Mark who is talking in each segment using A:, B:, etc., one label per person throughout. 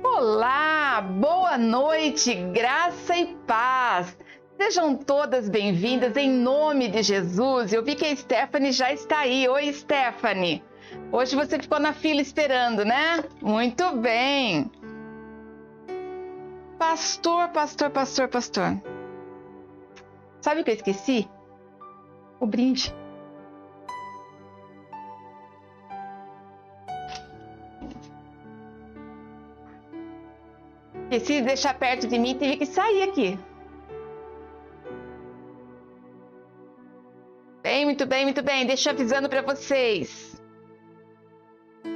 A: Olá, boa noite, graça e paz. Sejam todas bem-vindas em nome de Jesus. Eu vi que a Stephanie já está aí. Oi, Stephanie. Hoje você ficou na fila esperando, né? Muito bem. Pastor. Sabe o que eu esqueci? O brinde. Esqueci de deixar perto de mim e tive que sair aqui. Muito bem. Deixa eu avisando para vocês.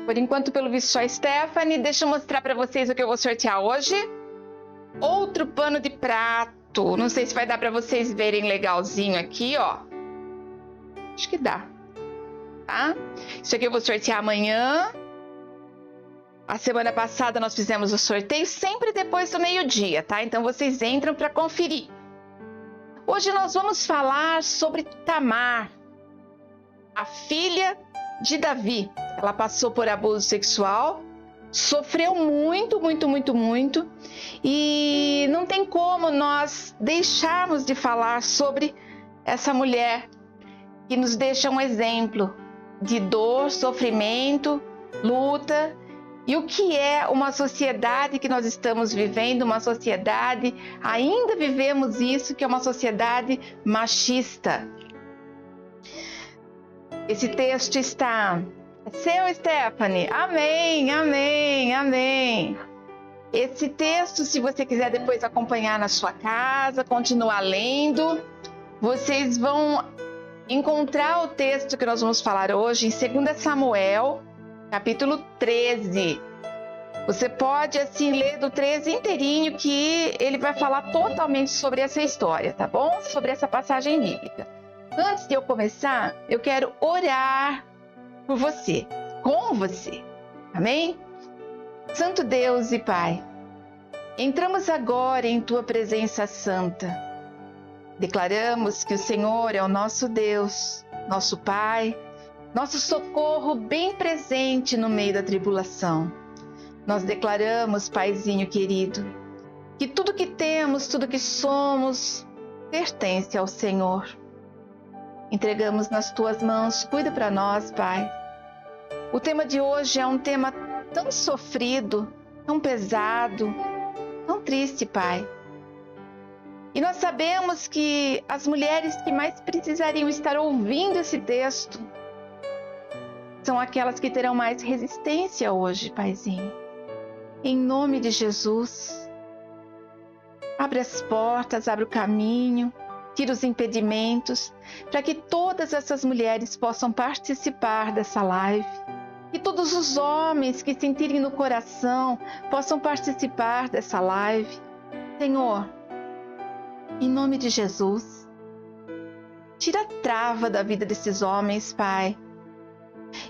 A: Por enquanto, pelo visto, só a Stephanie. Deixa eu mostrar para vocês o que eu vou sortear hoje. Outro pano de prato. Não sei se vai dar para vocês verem legalzinho aqui, ó. Acho que dá. Tá? Isso aqui eu vou sortear amanhã. A semana passada nós fizemos o sorteio sempre depois do meio-dia, tá? Então vocês entram para conferir. Hoje nós vamos falar sobre Tamar, a filha de Davi. Ela passou por abuso sexual, sofreu muito, e não tem como nós deixarmos de falar sobre essa mulher que nos deixa um exemplo de dor, sofrimento, luta. E o que é uma sociedade que nós estamos vivendo, uma sociedade, ainda vivemos isso, que é uma sociedade machista. Esse texto está... É seu, Stephanie? Amém. Esse texto, se você quiser depois acompanhar na sua casa, continuar lendo, vocês vão encontrar o texto que nós vamos falar hoje em 2 Samuel, capítulo 13. Você pode assim ler do 13 inteirinho, que ele vai falar totalmente sobre essa história, tá bom? Sobre essa passagem bíblica. Antes de eu começar, eu quero orar por você, com você. Amém? Santo Deus e Pai, entramos agora em Tua presença santa. Declaramos que o Senhor é o nosso Deus, nosso Pai, nosso socorro bem presente no meio da tribulação. Nós declaramos, Paizinho querido, que tudo que temos, tudo que somos, pertence ao Senhor. Entregamos nas Tuas mãos, cuida para nós, Pai. O tema de hoje é um tema tão sofrido, tão pesado, tão triste, Pai. E nós sabemos que as mulheres que mais precisariam estar ouvindo esse texto são aquelas que terão mais resistência hoje, Paizinho. Em nome de Jesus, abre as portas, abre o caminho, tira os impedimentos, para que todas essas mulheres possam participar dessa live. Que todos os homens que sentirem no coração possam participar dessa live. Senhor, em nome de Jesus, tira a trava da vida desses homens, Pai.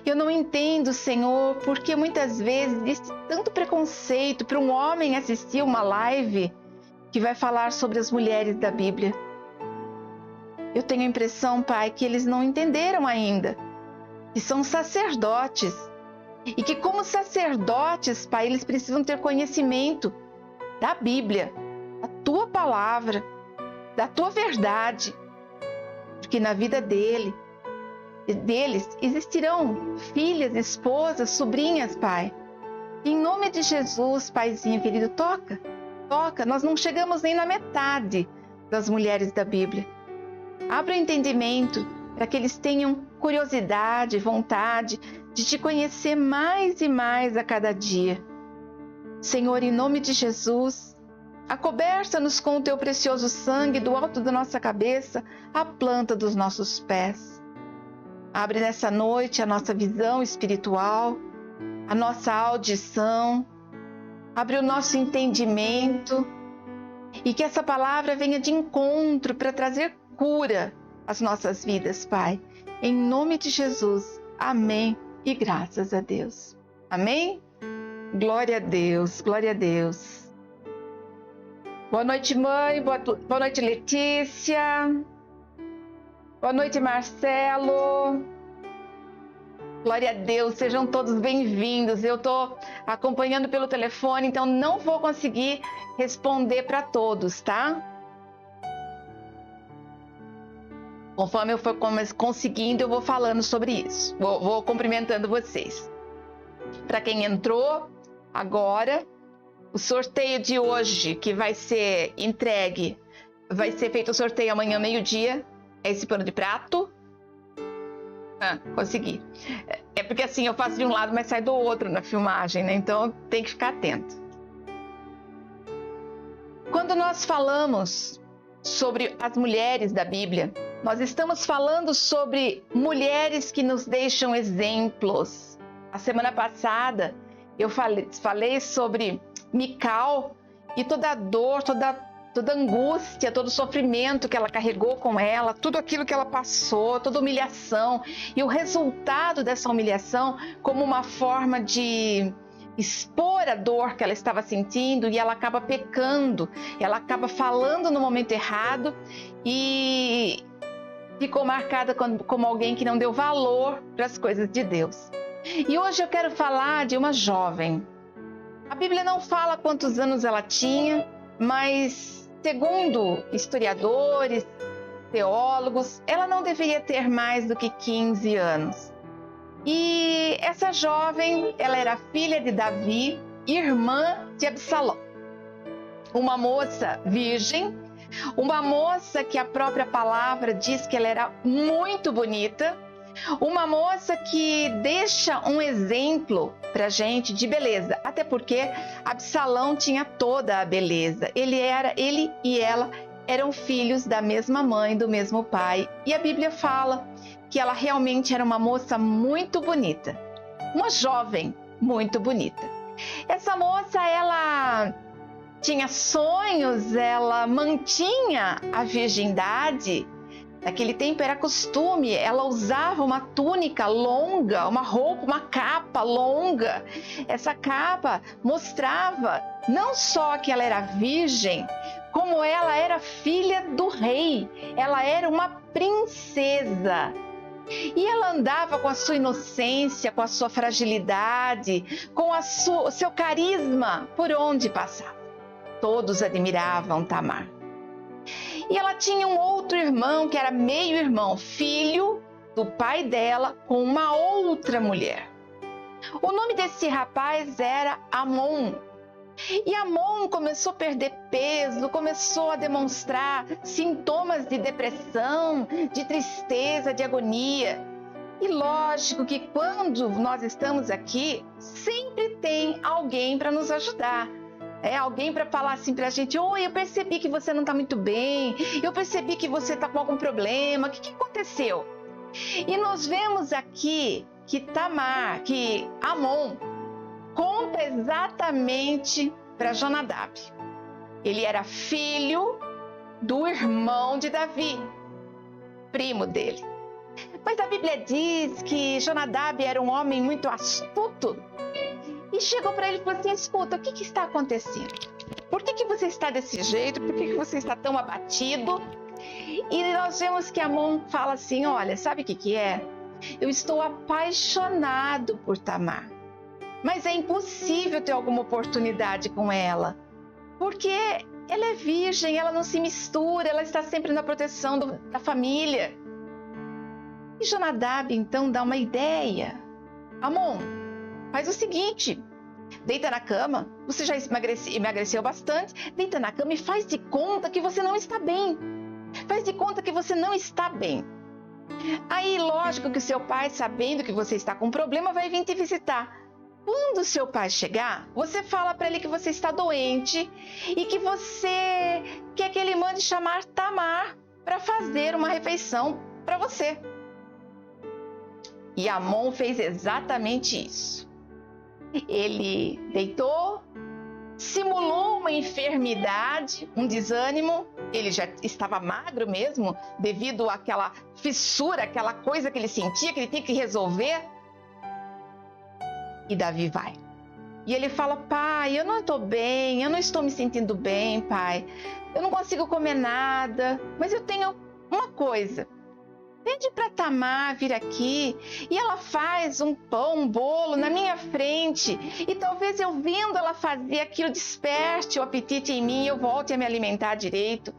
A: Eu não entendo, Senhor, porque muitas vezes existe tanto preconceito para um homem assistir uma live que vai falar sobre as mulheres da Bíblia. Eu tenho a impressão, Pai, que eles não entenderam ainda, que são sacerdotes. E que como sacerdotes, Pai, eles precisam ter conhecimento da Bíblia, da Tua palavra, da Tua verdade. Porque na vida deles existirão filhas, esposas, sobrinhas, Pai. Em nome de Jesus, Paizinho querido, toca. Nós não chegamos nem na metade das mulheres da Bíblia. Abra o entendimento para que eles tenham curiosidade, vontade de Te conhecer mais e mais a cada dia. Senhor, em nome de Jesus, acoberta-nos com o Teu precioso sangue do alto da nossa cabeça à planta dos nossos pés. Abre nessa noite a nossa visão espiritual, a nossa audição, abre o nosso entendimento e que essa palavra venha de encontro para trazer cura às nossas vidas, Pai. Em nome de Jesus, amém e graças a Deus. Amém? Glória a Deus, glória a Deus. Boa noite, mãe, boa noite, Letícia. Boa noite, Marcelo. Glória a Deus, sejam todos bem-vindos. Eu estou acompanhando pelo telefone, então não vou conseguir responder para todos, tá? Conforme eu for conseguindo, eu vou falando sobre isso. Vou cumprimentando vocês. Para quem entrou agora, o sorteio de hoje, que vai ser entregue, vai ser feito o sorteio amanhã, meio-dia. É esse pano de prato. Consegui. É porque assim, eu faço de um lado, mas sai do outro na filmagem, né? Então tem que ficar atento. Quando nós falamos sobre as mulheres da Bíblia, nós estamos falando sobre mulheres que nos deixam exemplos. A semana passada eu falei sobre Mical e toda a dor, toda angústia, todo o sofrimento que ela carregou com ela, tudo aquilo que ela passou, toda humilhação e o resultado dessa humilhação como uma forma de expor a dor que ela estava sentindo, e ela acaba pecando, ela acaba falando no momento errado e ficou marcada como alguém que não deu valor para as coisas de Deus. E hoje eu quero falar de uma jovem. A Bíblia não fala quantos anos ela tinha, mas segundo historiadores, teólogos, ela não deveria ter mais do que 15 anos. E essa jovem, ela era filha de Davi, irmã de Absalão. Uma moça virgem, uma moça que a própria palavra diz que ela era muito bonita, uma moça que deixa um exemplo pra gente de beleza, até porque Absalão tinha toda a beleza. Ele e ela eram filhos da mesma mãe, do mesmo pai, e a Bíblia fala que ela realmente era uma moça muito bonita, uma jovem muito bonita. Essa moça, ela tinha sonhos, ela mantinha a virgindade. Naquele tempo era costume, ela usava uma túnica longa, uma roupa, uma capa longa. Essa capa mostrava não só que ela era virgem, como ela era filha do rei. Ela era uma princesa. E ela andava com a sua inocência, com a sua fragilidade, com o seu carisma por onde passava. Todos admiravam Tamar. E ela tinha um outro irmão que era meio-irmão, filho do pai dela com uma outra mulher. O nome desse rapaz era Amon. E Amon começou a perder peso, começou a demonstrar sintomas de depressão, de tristeza, de agonia. E lógico que quando nós estamos aqui, sempre tem alguém para nos ajudar. Alguém para falar assim pra gente: oi, eu percebi que você não está muito bem, eu percebi que você está com algum problema, o que aconteceu? E nós vemos aqui que Amon conta exatamente para Jonadab. Ele era filho do irmão de Davi, primo dele. Mas a Bíblia diz que Jonadab era um homem muito astuto. E chegou para ele e falou assim: escuta, o que está acontecendo? Por que você está desse jeito? Por que você está tão abatido? E nós vemos que Amon fala assim: olha, sabe o que é? Eu estou apaixonado por Tamar, mas é impossível ter alguma oportunidade com ela, porque ela é virgem, ela não se mistura, ela está sempre na proteção da família. E Jonadab então dá uma ideia: Amon, faz o seguinte, deita na cama, você já emagreceu bastante, deita na cama e faz de conta que você não está bem. Faz de conta que você não está bem. Aí, lógico que o seu pai, sabendo que você está com um problema, vai vir te visitar. Quando o seu pai chegar, você fala para ele que você está doente e que você quer que ele mande chamar Tamar para fazer uma refeição para você. E Amon fez exatamente isso. Ele deitou, simulou uma enfermidade, um desânimo. Ele já estava magro mesmo, devido àquela fissura, aquela coisa que ele sentia, que ele tinha que resolver. E Davi vai. E ele fala: pai, eu não estou bem, eu não estou me sentindo bem, pai. Eu não consigo comer nada, mas eu tenho uma coisa. Pede para Tamar vir aqui e ela faz um pão, um bolo na minha frente. E talvez eu vendo ela fazer aquilo desperte o apetite em mim e eu volte a me alimentar direito.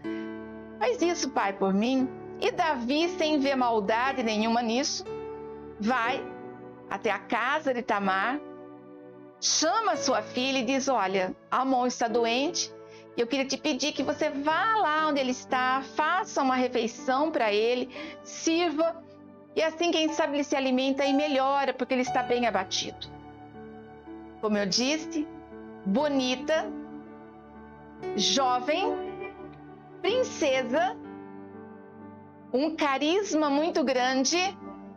A: Faz isso, pai, por mim. E Davi, sem ver maldade nenhuma nisso, vai até a casa de Tamar, chama sua filha e diz: olha, Amon está doente. Eu queria te pedir que você vá lá onde ele está, faça uma refeição para ele, sirva, e assim, quem sabe, ele se alimenta e melhora, porque ele está bem abatido. Como eu disse, bonita, jovem, princesa, um carisma muito grande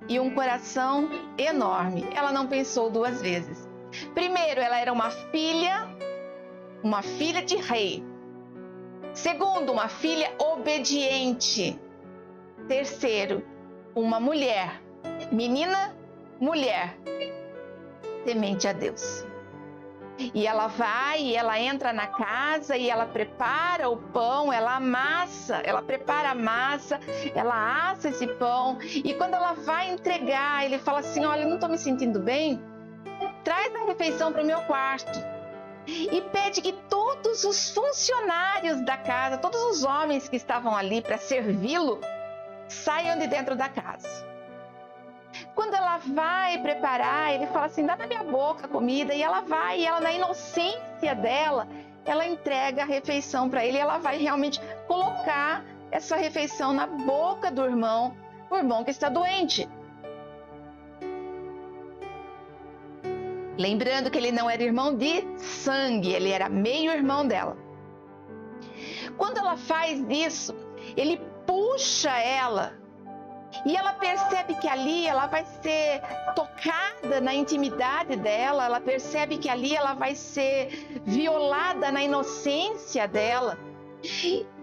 A: e um coração enorme. Ela não pensou duas vezes. Primeiro, ela era uma filha de rei. Segundo, uma filha obediente. Terceiro, uma mulher, mulher, temente a Deus. E ela vai, e ela entra na casa, e ela prepara o pão, ela prepara a massa, ela assa esse pão. E quando ela vai entregar, ele fala assim: olha, eu não estou me sentindo bem, traz a refeição para o meu quarto. E pede que todos os funcionários da casa, todos os homens que estavam ali para servi-lo, saiam de dentro da casa. Quando ela vai preparar, ele fala assim: dá na minha boca a comida. E ela vai, e ela, na inocência dela, ela entrega a refeição para ele. E ela vai realmente colocar essa refeição na boca do irmão, o irmão que está doente. Lembrando que ele não era irmão de sangue, ele era meio-irmão dela. Quando ela faz isso, ele puxa ela e ela percebe que ali ela vai ser tocada na intimidade dela, ela percebe que ali ela vai ser violada na inocência dela.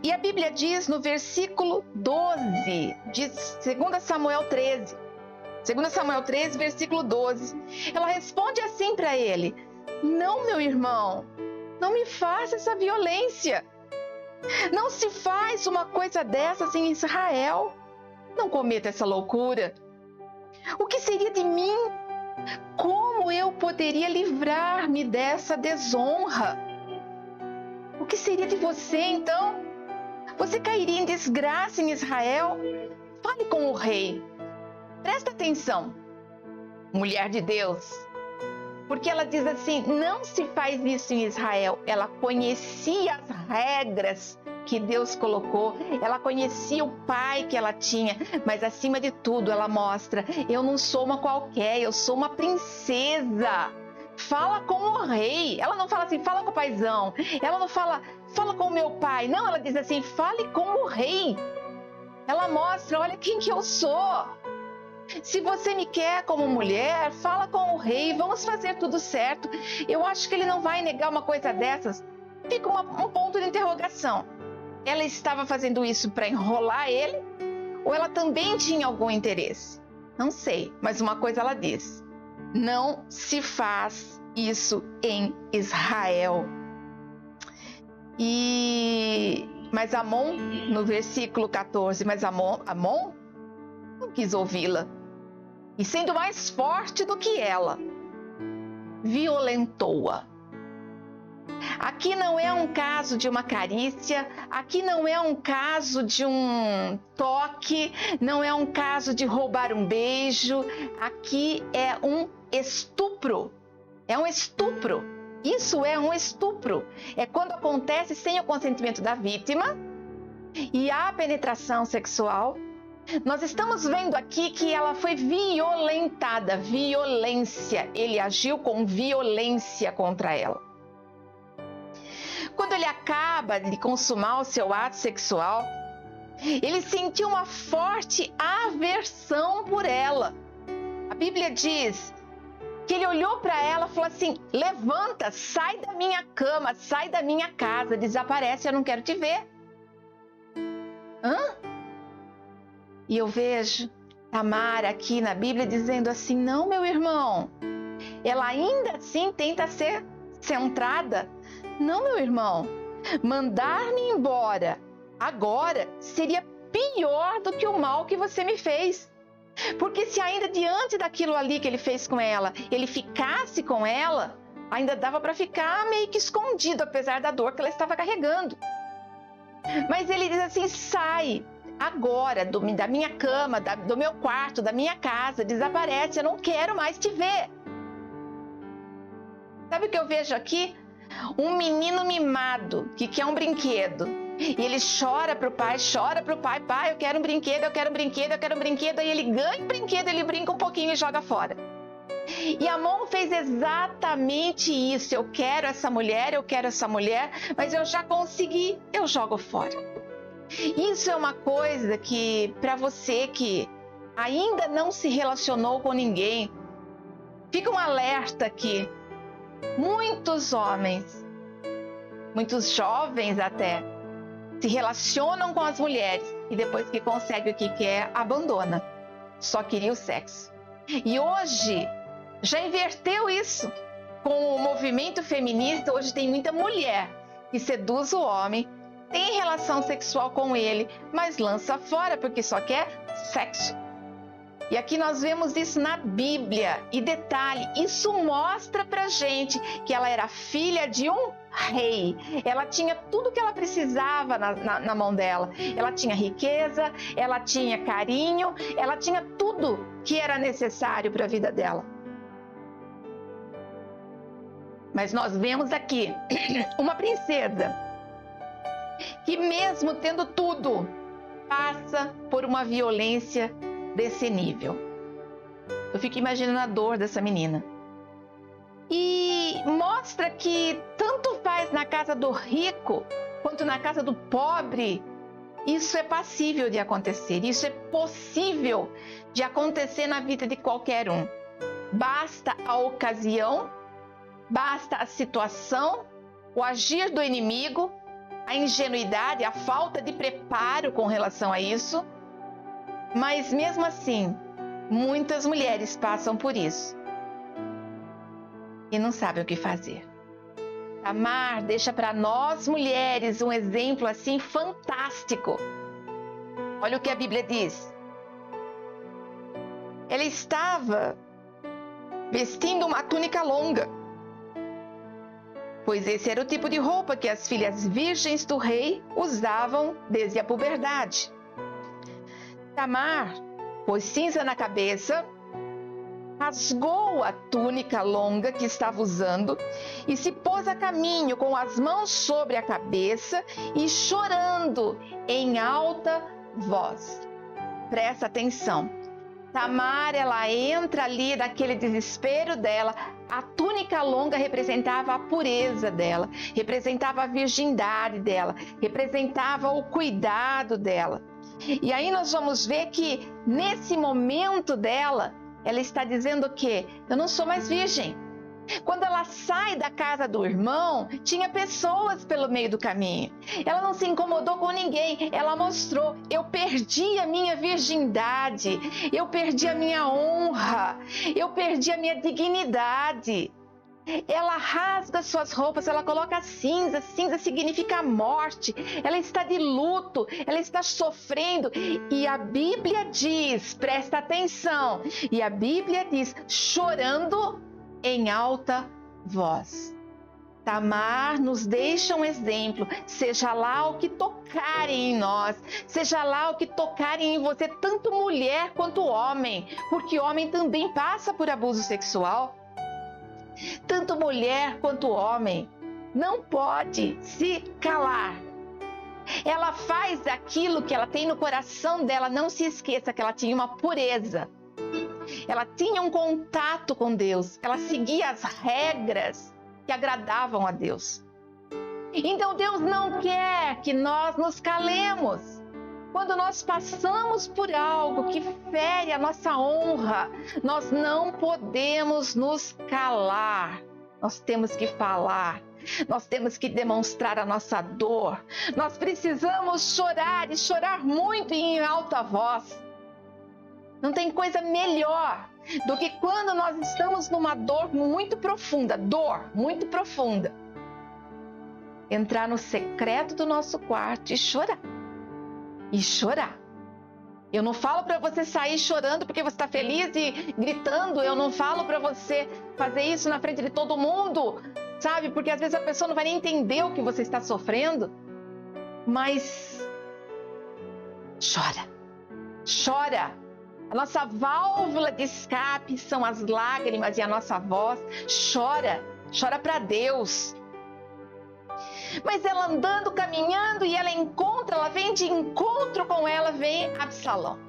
A: E a Bíblia diz no versículo 12 de 2 Samuel 13, 2 Samuel 13, versículo 12, ela responde assim para ele: não, meu irmão, não me faça essa violência. Não se faz uma coisa dessas em Israel. Não cometa essa loucura. O que seria de mim? Como eu poderia livrar-me dessa desonra? O que seria de você, então? Você cairia em desgraça em Israel? Fale com o rei. Presta atenção, mulher de Deus, porque ela diz assim: não se faz isso em Israel. Ela conhecia as regras que Deus colocou, ela conhecia o pai que ela tinha, mas acima de tudo ela mostra: eu não sou uma qualquer, eu sou uma princesa. Fala com o rei. Ela não fala assim: fala com o paizão. Ela não fala com o meu pai. Não, ela diz assim: fale com o rei. Ela mostra: olha quem que eu sou. Se você me quer como mulher, fala com o rei, vamos fazer tudo certo. Eu acho que ele não vai negar uma coisa dessas. Fica um ponto de interrogação. Ela estava fazendo isso para enrolar ele? Ou ela também tinha algum interesse? Não sei, mas uma coisa ela diz: não se faz isso em Israel. Mas Amon, no versículo 14, mas Amon não quis ouvi-la. E sendo mais forte do que ela, violentou-a. Aqui não é um caso de uma carícia, aqui não é um caso de um toque, não é um caso de roubar um beijo, aqui é um estupro. É um estupro. Isso é um estupro. É quando acontece sem o consentimento da vítima e há penetração sexual. Nós estamos vendo aqui que ela foi violentada, violência. Ele agiu com violência contra ela. Quando ele acaba de consumar o seu ato sexual, ele sentiu uma forte aversão por ela. A Bíblia diz que ele olhou para ela e falou assim: levanta, sai da minha cama, sai da minha casa, desaparece, eu não quero te ver. E eu vejo Tamar aqui na Bíblia dizendo assim: não, meu irmão. Ela ainda assim tenta ser centrada. Não, meu irmão, mandar-me embora agora seria pior do que o mal que você me fez. Porque se ainda diante daquilo ali que ele fez com ela, ele ficasse com ela, ainda dava para ficar meio que escondido, apesar da dor que ela estava carregando. Mas ele diz assim: sai agora da minha cama, do meu quarto, da minha casa, desaparece, eu não quero mais te ver. Sabe o que eu vejo aqui? Um menino mimado que quer um brinquedo. E ele chora pro pai, pai, eu quero um brinquedo, eu quero um brinquedo, eu quero um brinquedo. Aí ele ganha o brinquedo, ele brinca um pouquinho e joga fora. E Amon fez exatamente isso. Eu quero essa mulher, mas eu já consegui, eu jogo fora. Isso é uma coisa que, para você que ainda não se relacionou com ninguém, fica um alerta aqui. Muitos homens, muitos jovens até, se relacionam com as mulheres e depois que consegue o que quer, abandona. Só queria o sexo. E hoje já inverteu isso. Com o movimento feminista, hoje tem muita mulher que seduz o homem, tem relação sexual com ele, mas lança fora porque só quer sexo. E aqui nós vemos isso na Bíblia. E detalhe, isso mostra pra gente que ela era filha de um rei. Ela tinha tudo que ela precisava na mão dela. Ela tinha riqueza, ela tinha carinho, ela tinha tudo que era necessário para a vida dela. Mas nós vemos aqui uma princesa que, mesmo tendo tudo, passa por uma violência desse nível. Eu fico imaginando a dor dessa menina. E mostra que tanto faz na casa do rico quanto na casa do pobre, isso é passível de acontecer, isso é possível de acontecer na vida de qualquer um. Basta a ocasião, basta a situação, o agir do inimigo, a ingenuidade, a falta de preparo com relação a isso. Mas mesmo assim, muitas mulheres passam por isso e não sabem o que fazer. Tamar deixa para nós mulheres um exemplo assim fantástico. Olha o que a Bíblia diz. Ela estava vestindo uma túnica longa, pois esse era o tipo de roupa que as filhas virgens do rei usavam desde a puberdade. Tamar pôs cinza na cabeça, rasgou a túnica longa que estava usando e se pôs a caminho com as mãos sobre a cabeça e chorando em alta voz. Presta atenção. Tamar, ela entra ali naquele desespero dela. A túnica longa representava a pureza dela, representava a virgindade dela, representava o cuidado dela. E aí nós vamos ver que nesse momento dela, ela está dizendo que eu não sou mais virgem. Quando ela sai da casa do irmão, tinha pessoas pelo meio do caminho. Ela não se incomodou com ninguém. Ela mostrou: eu perdi a minha virgindade, eu perdi a minha honra, eu perdi a minha dignidade. Ela rasga suas roupas, ela coloca cinza. Cinza significa morte. Ela está de luto, ela está sofrendo. E a Bíblia diz, presta atenção, e a Bíblia diz, chorando em alta voz. Tamar nos deixa um exemplo. Seja lá o que tocarem em nós, seja lá o que tocarem em você, tanto mulher quanto homem, porque homem também passa por abuso sexual. Tanto mulher quanto homem não pode se calar. Ela faz aquilo que ela tem no coração dela. Não se esqueça que ela tinha uma pureza. Ela tinha um contato com Deus. Ela seguia as regras que agradavam a Deus. Então Deus não quer que nós nos calemos. Quando nós passamos por algo que fere a nossa honra, nós não podemos nos calar. Nós temos que falar. Nós temos que demonstrar a nossa dor. Nós precisamos chorar e chorar muito e em alta voz. Não tem coisa melhor do que quando nós estamos numa dor muito profunda, entrar no secreto do nosso quarto e chorar. Eu não falo para você sair chorando porque você está feliz e gritando. Eu não falo para você fazer isso na frente de todo mundo, sabe? Porque às vezes a pessoa não vai nem entender o que você está sofrendo. Mas chora, chora. A nossa válvula de escape são as lágrimas e a nossa voz chora, chora para Deus. Mas ela andando, caminhando, e ela vem de encontro com ela, vem Absalão.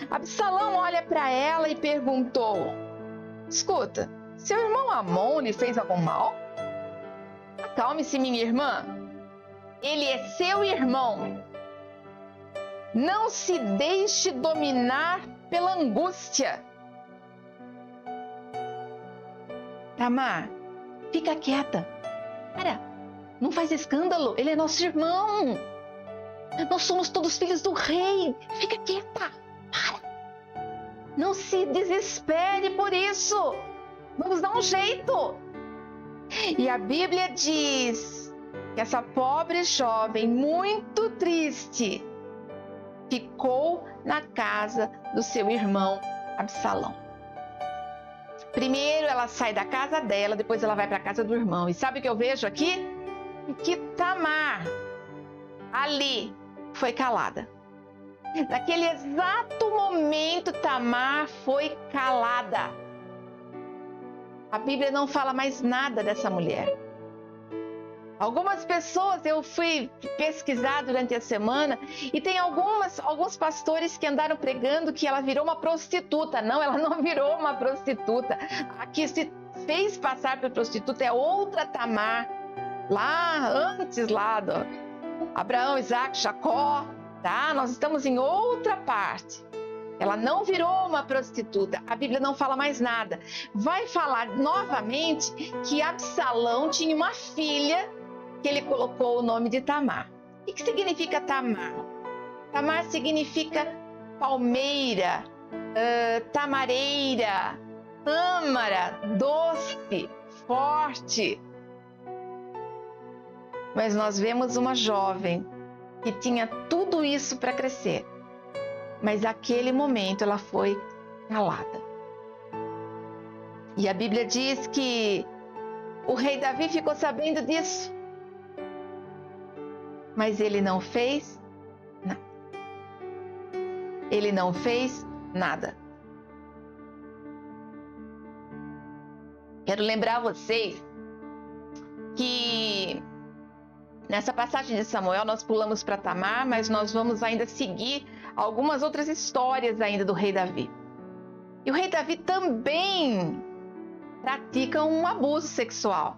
A: Absalão olha para ela e perguntou: escuta, seu irmão Amon lhe fez algum mal? Acalme-se, minha irmã. Ele é seu irmão. Não se deixe dominar pela angústia. Tamar, fica quieta. Para. Não faz escândalo, ele é nosso irmão. Nós somos todos filhos do rei. Fica quieta, para. Não se desespere por isso. Vamos dar um jeito. E a Bíblia diz que essa pobre jovem, muito triste, ficou na casa do seu irmão Absalão. Primeiro ela sai da casa dela, depois ela vai para a casa do irmão. E sabe o que eu vejo aqui? Que Tamar ali foi calada. Naquele exato momento, Tamar foi calada. A Bíblia não fala mais nada dessa mulher. Algumas pessoas, eu fui pesquisar durante a semana, e tem alguns pastores que andaram pregando que ela virou uma prostituta. Não, ela não virou uma prostituta. A que se fez passar por prostituta é outra Tamar. Lá antes, lá do Abraão, Isaac, Jacó, tá? Nós estamos em outra parte. Ela não virou uma prostituta. A Bíblia não fala mais nada. Vai falar novamente que Absalão tinha uma filha que ele colocou o nome de Tamar. O que significa Tamar? Tamar significa palmeira, tamareira, tâmara, doce, forte. Mas nós vemos uma jovem que tinha tudo isso para crescer. Mas naquele momento ela foi calada. E a Bíblia diz que o rei Davi ficou sabendo disso. Mas ele não fez nada. Ele não fez nada. Quero lembrar vocês que nessa passagem de Samuel nós pulamos para Tamar, mas nós vamos ainda seguir algumas outras histórias ainda do rei Davi. E o rei Davi também pratica um abuso sexual.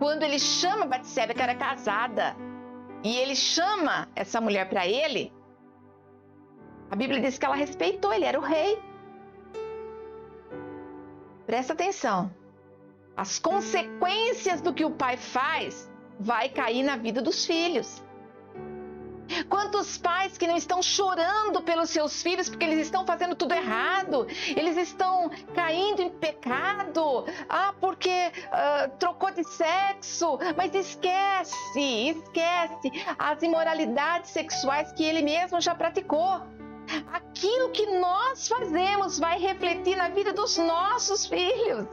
A: Quando ele chama Batseba, que era casada, e ele chama essa mulher para ele, a Bíblia diz que ela respeitou, ele era o rei. Presta atenção. As consequências do que o pai faz vai cair na vida dos filhos. Quantos pais que não estão chorando pelos seus filhos porque eles estão fazendo tudo errado, eles estão caindo em pecado, porque trocou de sexo, mas esquece as imoralidades sexuais que ele mesmo já praticou. Aquilo que nós fazemos vai refletir na vida dos nossos filhos.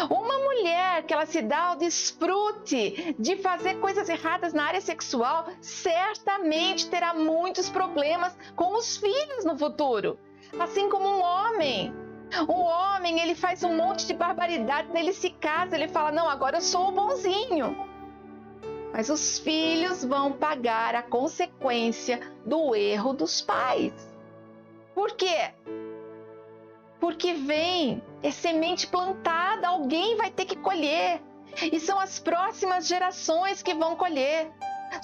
A: Uma mulher que ela se dá ao desfrute de fazer coisas erradas na área sexual, certamente terá muitos problemas com os filhos no futuro. Assim como um homem. Um homem, ele faz um monte de barbaridade, ele se casa, ele fala, não, agora eu sou o bonzinho. Mas os filhos vão pagar a consequência do erro dos pais. Por quê? Porque é semente plantada, alguém vai ter que colher. E são as próximas gerações que vão colher.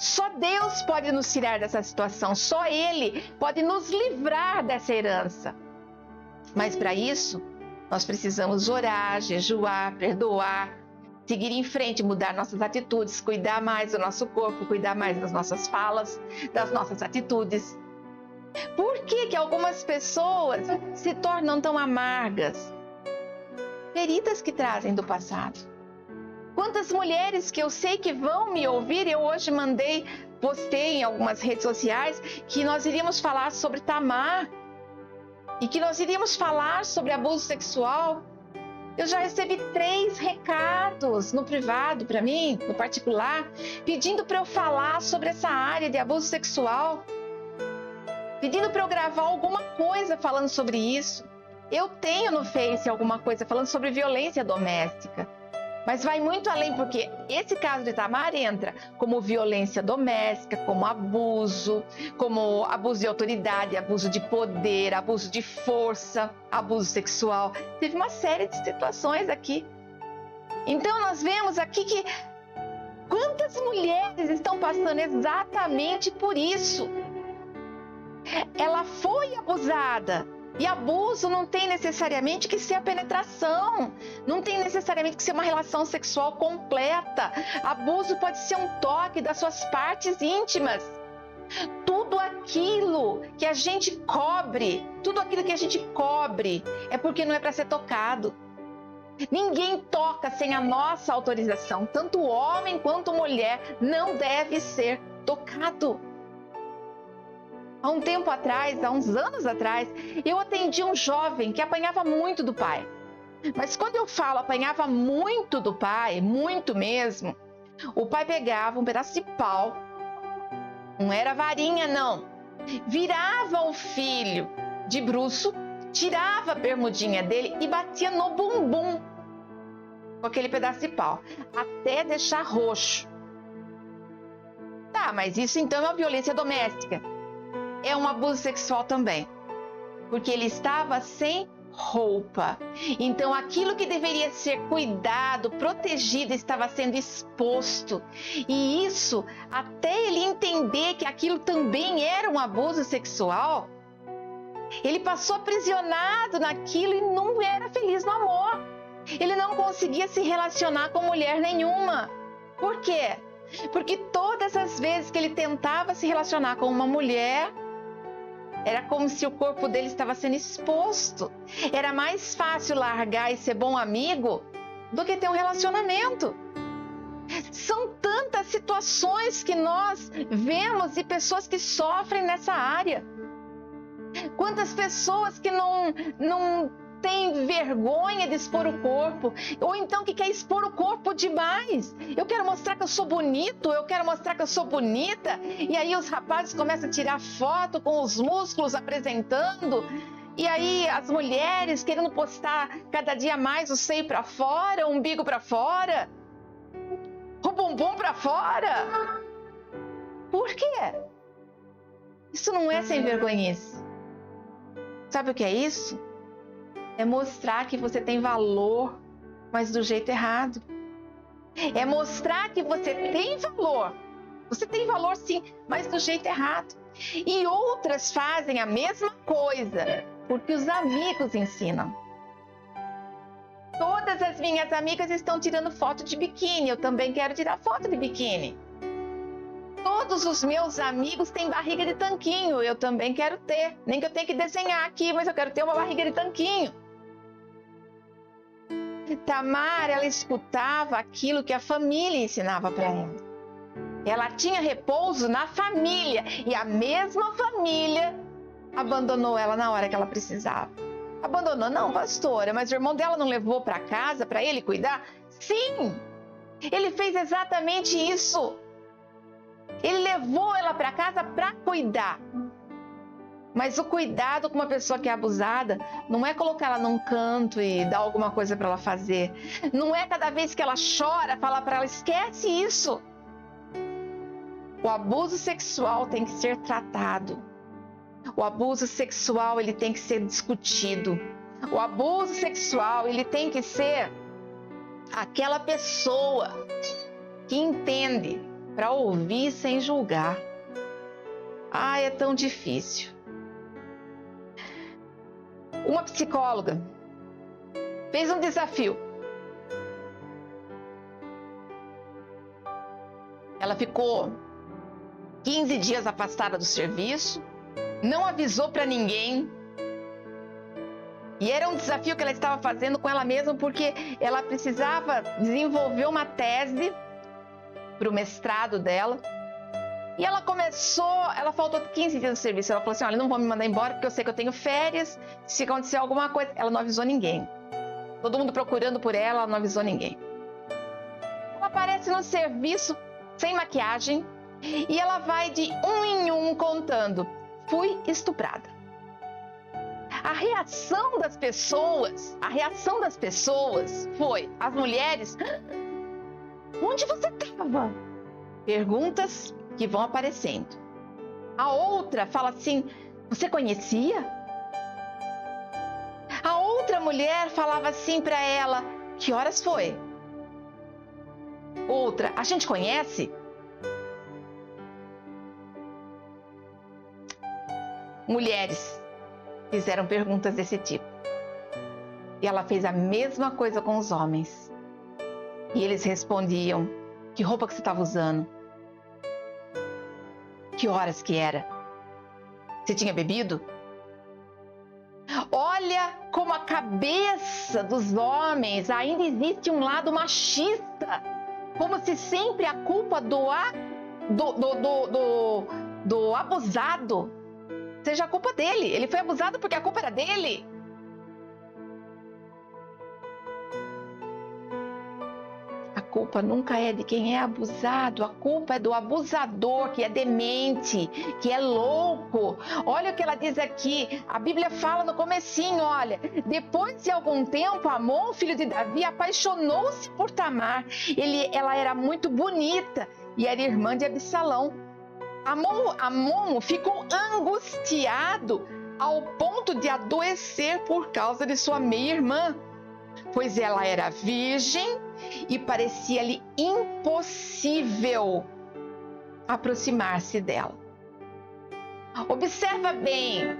A: Só Deus pode nos tirar dessa situação, só Ele pode nos livrar dessa herança. Mas para isso, nós precisamos orar, jejuar, perdoar, seguir em frente, mudar nossas atitudes, cuidar mais do nosso corpo, cuidar mais das nossas falas, das nossas atitudes. Por que algumas pessoas se tornam tão amargas? Feridas que trazem do passado. Quantas mulheres que eu sei que vão me ouvir, eu hoje postei em algumas redes sociais que nós iríamos falar sobre Tamar e que nós iríamos falar sobre abuso sexual. Eu já recebi 3 recados no privado para mim, no particular, pedindo para eu falar sobre essa área de abuso sexual, pedindo para eu gravar alguma coisa falando sobre isso. Eu tenho no Face alguma coisa falando sobre violência doméstica, mas vai muito além, porque esse caso de Tamar entra como violência doméstica, como abuso de autoridade, abuso de poder, abuso de força, abuso sexual. Teve uma série de situações aqui. Então nós vemos aqui que quantas mulheres estão passando exatamente por isso. Ela foi abusada. E abuso não tem necessariamente que ser a penetração, não tem necessariamente que ser uma relação sexual completa. Abuso pode ser um toque das suas partes íntimas. Tudo aquilo que a gente cobre é porque não é para ser tocado. Ninguém toca sem a nossa autorização, tanto homem quanto mulher não deve ser tocado. Há um tempo atrás, há uns anos atrás, eu atendi um jovem que apanhava muito do pai. Mas quando eu falo apanhava muito do pai, muito mesmo, o pai pegava um pedaço de pau, não era varinha não, virava o filho de bruço, tirava a bermudinha dele e batia no bumbum com aquele pedaço de pau, até deixar roxo. Tá, mas isso então é uma violência doméstica. É um abuso sexual também, porque ele estava sem roupa. Então aquilo que deveria ser cuidado, protegido, estava sendo exposto. E isso, até ele entender que aquilo também era um abuso sexual, ele passou aprisionado naquilo e não era feliz no amor. Ele não conseguia se relacionar com mulher nenhuma. Por quê? Porque todas as vezes que ele tentava se relacionar com uma mulher, era como se o corpo dele estava sendo exposto. Era mais fácil largar e ser bom amigo do que ter um relacionamento. São tantas situações que nós vemos e pessoas que sofrem nessa área. Quantas pessoas que não têm vergonha de expor o corpo, ou então que quer expor o corpo demais. Eu quero mostrar que eu sou bonito, eu quero mostrar que eu sou bonita, e aí os rapazes começam a tirar foto com os músculos apresentando, e aí as mulheres querendo postar cada dia mais o seio para fora, o umbigo para fora, o bumbum para fora. Por quê? Isso não é sem vergonhice. Sabe o que é isso? É mostrar que você tem valor, mas do jeito errado. É mostrar que você tem valor. Você tem valor sim, mas do jeito errado. E outras fazem a mesma coisa, porque os amigos ensinam. Todas as minhas amigas estão tirando foto de biquíni, eu também quero tirar foto de biquíni. Todos os meus amigos têm barriga de tanquinho, eu também quero ter. Nem que eu tenha que desenhar aqui, mas eu quero ter uma barriga de tanquinho. Tamar, ela escutava aquilo que a família ensinava para ela. Ela tinha repouso na família e a mesma família abandonou ela na hora que ela precisava. Abandonou? Não, pastora, mas o irmão dela não levou para casa para ele cuidar? Sim, ele fez exatamente isso. Ele levou ela para casa para cuidar. Mas o cuidado com uma pessoa que é abusada não é colocar ela num canto e dar alguma coisa para ela fazer. Não é cada vez que ela chora falar para ela, esquece isso. O abuso sexual tem que ser tratado. O abuso sexual ele tem que ser discutido. O abuso sexual ele tem que ser aquela pessoa que entende para ouvir sem julgar. Ah, é tão difícil. Uma psicóloga fez um desafio. Ela ficou 15 dias afastada do serviço, não avisou para ninguém. E era um desafio que ela estava fazendo com ela mesma, porque ela precisava desenvolver uma tese para o mestrado dela. E ela faltou 15 dias do serviço. Ela falou assim, olha, não vou me mandar embora porque eu sei que eu tenho férias. Se acontecer alguma coisa, ela não avisou ninguém. Todo mundo procurando por ela não avisou ninguém. Ela aparece no serviço sem maquiagem e ela vai de um em um contando, fui estuprada. A reação das pessoas foi, as mulheres, onde você estava? Perguntas que vão aparecendo. A outra fala assim, você conhecia? A outra mulher falava assim para ela, que horas foi? Outra, a gente conhece? Mulheres fizeram perguntas desse tipo. E ela fez a mesma coisa com os homens. E eles respondiam, que roupa que você estava usando? Que horas que era? Você tinha bebido? Olha como a cabeça dos homens ainda existe um lado machista. Como se sempre a culpa do abusado seja a culpa dele. Ele foi abusado porque a culpa era dele. A culpa nunca é de quem é abusado. A culpa é do abusador, que é demente, que é louco. Olha o que ela diz aqui. A Bíblia fala no comecinho, olha. Depois de algum tempo, Amon, filho de Davi, apaixonou-se por Tamar. Ela era muito bonita e era irmã de Absalão. Amon ficou angustiado ao ponto de adoecer por causa de sua meia-irmã, pois ela era virgem e parecia-lhe impossível aproximar-se dela. Observa bem,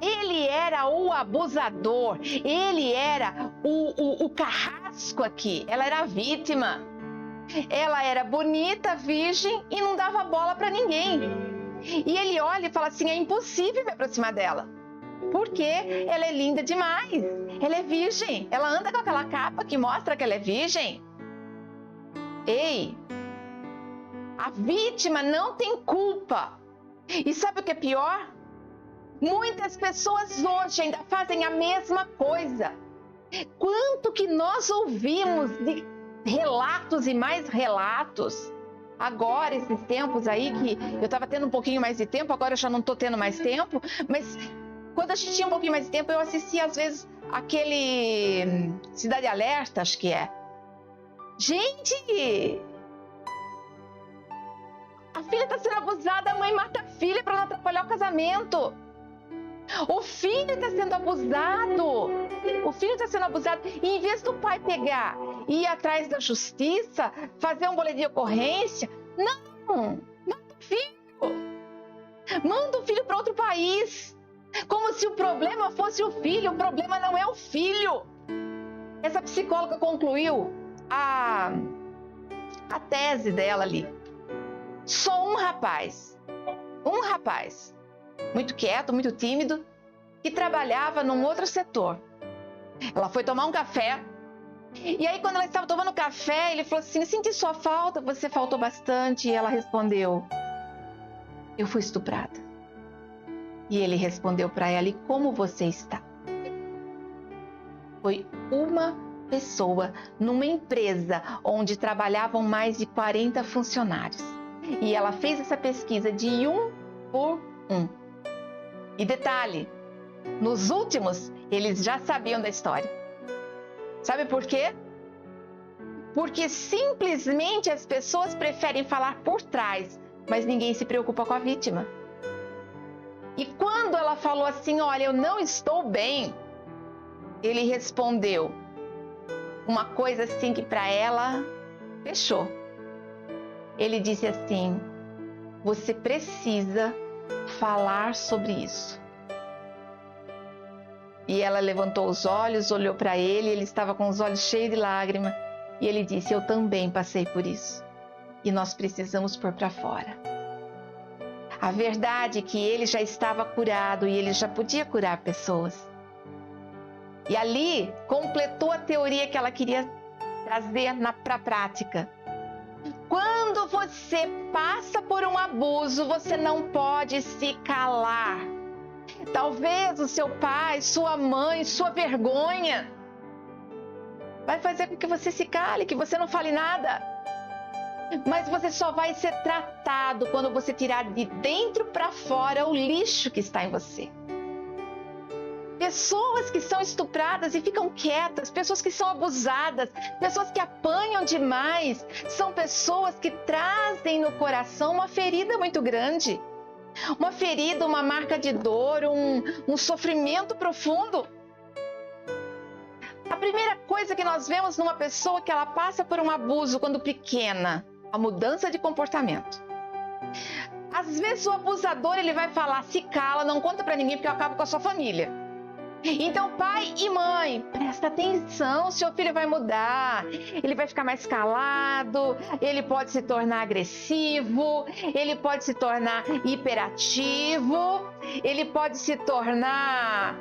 A: ele era o abusador, ele era o carrasco aqui, ela era a vítima. Ela era bonita, virgem e não dava bola para ninguém. E ele olha e fala assim, é impossível me aproximar dela. Porque ela é linda demais. Ela é virgem. Ela anda com aquela capa que mostra que ela é virgem. Ei, a vítima não tem culpa. E sabe o que é pior? Muitas pessoas hoje ainda fazem a mesma coisa. Quanto que nós ouvimos de relatos e mais relatos. Agora, esses tempos aí que eu estava tendo um pouquinho mais de tempo, agora eu já não estou tendo mais tempo, mas quando a gente tinha um pouquinho mais de tempo, eu assistia às vezes aquele Cidade Alerta, acho que é. Gente! A filha está sendo abusada, a mãe mata a filha para não atrapalhar o casamento. O filho está sendo abusado. E em vez do pai pegar e ir atrás da justiça, fazer um boletim de ocorrência, não, manda o filho. Manda o filho para outro país. Como se o problema fosse o filho. O problema não é o filho. Essa psicóloga concluiu a tese dela ali. Só um rapaz, muito quieto, muito tímido, que trabalhava num outro setor. Ela foi tomar um café, e aí quando ela estava tomando café, ele falou assim, senti sua falta, você faltou bastante, e ela respondeu, eu fui estuprada. E ele respondeu para ela, e como você está? Foi uma pessoa numa empresa onde trabalhavam mais de 40 funcionários. E ela fez essa pesquisa de um por um. E detalhe, nos últimos, eles já sabiam da história. Sabe por quê? Porque simplesmente as pessoas preferem falar por trás, mas ninguém se preocupa com a vítima. E quando ela falou assim, olha, eu não estou bem, ele respondeu uma coisa assim que para ela fechou. Ele disse assim, você precisa falar sobre isso. E ela levantou os olhos, olhou para ele, ele estava com os olhos cheios de lágrimas, e ele disse, eu também passei por isso, e nós precisamos pôr para fora. A verdade é que ele já estava curado e ele já podia curar pessoas. E ali completou a teoria que ela queria trazer para a prática. Quando você passa por um abuso, você não pode se calar. Talvez o seu pai, sua mãe, sua vergonha vai fazer com que você se cale, que você não fale nada. Mas você só vai ser tratado quando você tirar de dentro para fora o lixo que está em você. Pessoas que são estupradas e ficam quietas, pessoas que são abusadas, pessoas que apanham demais, são pessoas que trazem no coração uma ferida muito grande. Uma ferida, uma marca de dor, um sofrimento profundo. A primeira coisa que nós vemos numa pessoa que ela passa por um abuso quando pequena, a mudança de comportamento. Às vezes o abusador ele vai falar, se cala, não conta pra ninguém porque eu acabo com a sua família. Então pai e mãe, presta atenção, seu filho vai mudar, ele vai ficar mais calado, ele pode se tornar agressivo, ele pode se tornar hiperativo, ele pode se tornar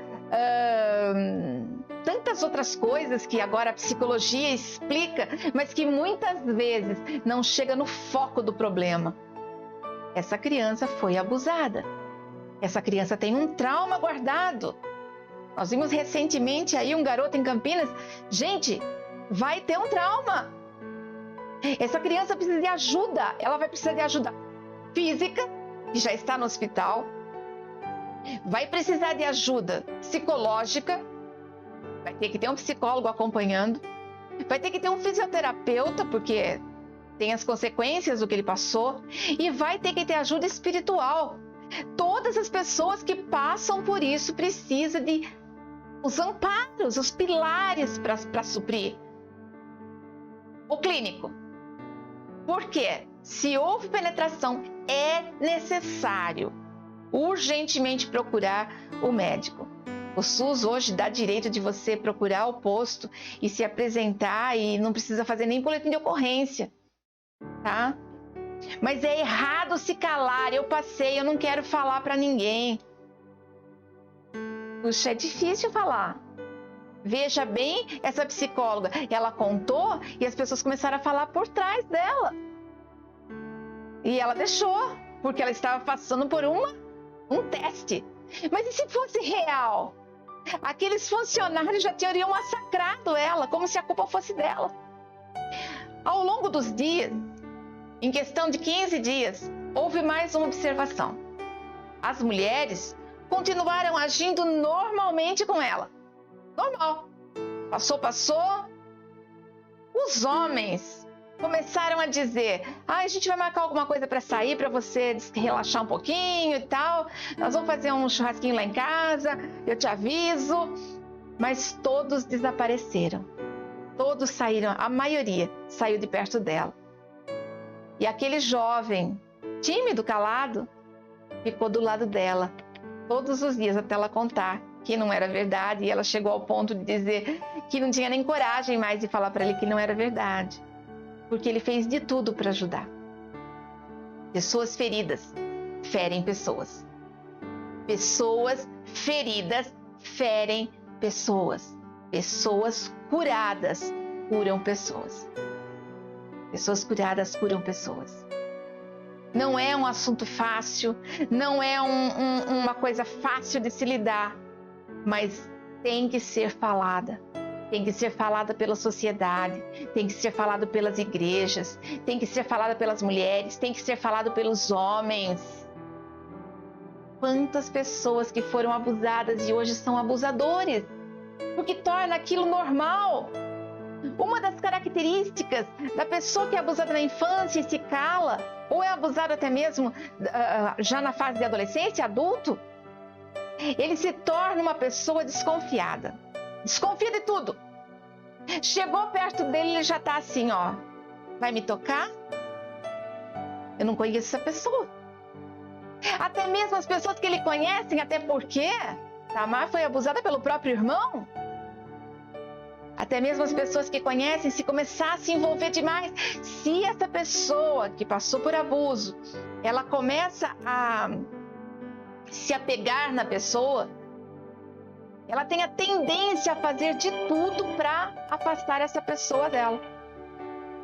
A: tantas outras coisas que agora a psicologia explica, mas que muitas vezes não chega no foco do problema. Essa criança foi abusada, essa criança tem um trauma guardado. Nós vimos recentemente aí um garoto em Campinas. Gente, vai ter um trauma. Essa criança precisa de ajuda. Ela vai precisar de ajuda física, que já está no hospital. Vai precisar de ajuda psicológica. Vai ter que ter um psicólogo acompanhando. Vai ter que ter um fisioterapeuta, porque tem as consequências do que ele passou. E vai ter que ter ajuda espiritual. Todas as pessoas que passam por isso precisam de os amparos, os pilares para suprir. O clínico. Porque se houve penetração, é necessário urgentemente procurar o médico. O SUS hoje dá direito de você procurar o posto e se apresentar e não precisa fazer nem boletim de ocorrência, tá? Mas é errado se calar. Eu passei, eu não quero falar para ninguém. Puxa, é difícil falar. Veja bem, essa psicóloga, ela contou e as pessoas começaram a falar por trás dela. E ela deixou, porque ela estava passando por um teste. Mas e se fosse real? Aqueles funcionários já teriam massacrado ela, como se a culpa fosse dela. Ao longo dos dias, em questão de 15 dias, houve mais uma observação. As mulheres continuaram agindo normalmente com ela. Normal. Passou. Os homens começaram a dizer, a gente vai marcar alguma coisa para sair, para você relaxar um pouquinho e tal. Nós vamos fazer um churrasquinho lá em casa, eu te aviso. Mas todos desapareceram. Todos saíram, a maioria saiu de perto dela. E aquele jovem, tímido, calado, ficou do lado dela todos os dias até ela contar que não era verdade. E ela chegou ao ponto de dizer que não tinha nem coragem mais de falar para ele que não era verdade, porque ele fez de tudo para ajudar. Pessoas feridas ferem pessoas. Pessoas feridas ferem pessoas. Pessoas curadas curam pessoas. Pessoas curadas curam pessoas. Não é um assunto fácil, não é uma coisa fácil de se lidar, mas tem que ser falada. Tem que ser falada pela sociedade, tem que ser falado pelas igrejas, tem que ser falada pelas mulheres, tem que ser falado pelos homens. Quantas pessoas que foram abusadas e hoje são abusadores, porque torna aquilo normal. Uma das características da pessoa que é abusada na infância e se cala, ou é abusado até mesmo já na fase de adolescência, adulto, ele se torna uma pessoa desconfiada. Desconfia de tudo. Chegou perto dele, ele já está assim, ó. Vai me tocar? Eu não conheço essa pessoa. Até mesmo as pessoas que ele conhece, até porque Tamar foi abusada pelo próprio irmão. Até mesmo as pessoas que conhecem, se começar a se envolver demais, se essa pessoa que passou por abuso, ela começa a se apegar na pessoa, ela tem a tendência a fazer de tudo para afastar essa pessoa dela.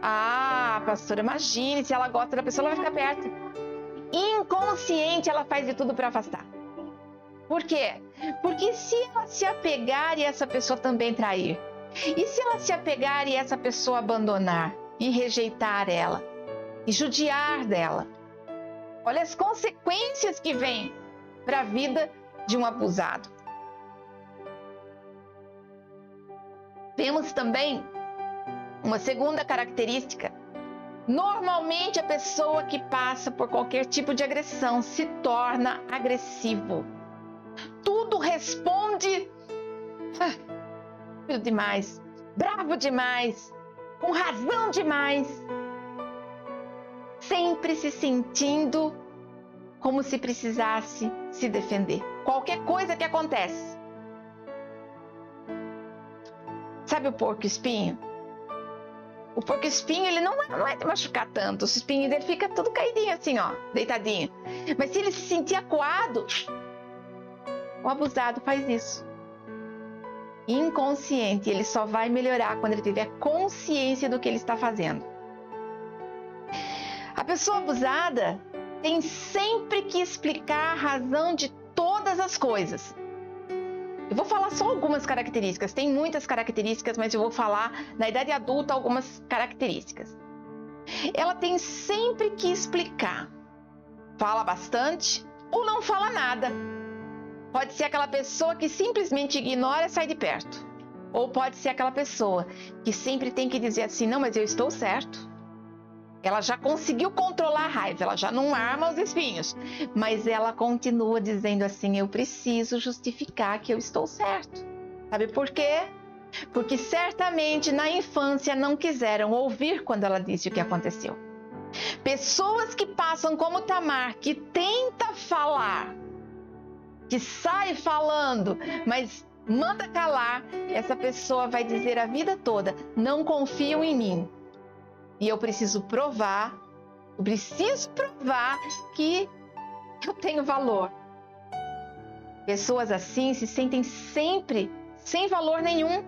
A: Ah, pastora, imagine, se ela gosta da pessoa, ela vai ficar perto. Inconsciente, ela faz de tudo para afastar. Por quê? Porque se ela se apegar e essa pessoa também trair, e se ela se apegar e essa pessoa abandonar e rejeitar ela, e judiar dela, olha as consequências que vêm para a vida de um abusado. Vemos também uma segunda característica. Normalmente a pessoa que passa por qualquer tipo de agressão se torna agressivo. Tudo responde demais, bravo demais, com razão demais, sempre se sentindo como se precisasse se defender. Qualquer coisa que acontece. Sabe o porco-espinho? O porco-espinho, ele não é de machucar tanto. Os espinhos dele fica tudo caidinho assim, ó, deitadinho. Mas se ele se sentir acuado, o abusado faz isso. Inconsciente, ele só vai melhorar quando ele tiver consciência do que ele está fazendo. A pessoa abusada tem sempre que explicar a razão de todas as coisas. Eu vou falar só algumas características, tem muitas características, mas eu vou falar na idade adulta algumas características. Ela tem sempre que explicar. Fala bastante ou não fala nada. Pode ser aquela pessoa que simplesmente ignora e sai de perto. Ou pode ser aquela pessoa que sempre tem que dizer assim, não, mas eu estou certo. Ela já conseguiu controlar a raiva, ela já não arma os espinhos. Mas ela continua dizendo assim, eu preciso justificar que eu estou certo. Sabe por quê? Porque certamente na infância não quiseram ouvir quando ela disse o que aconteceu. Pessoas que passam como Tamar, que tenta falar, que sai falando, mas manda calar, essa pessoa vai dizer a vida toda, não confiam em mim. E eu preciso provar que eu tenho valor. Pessoas assim se sentem sempre sem valor nenhum.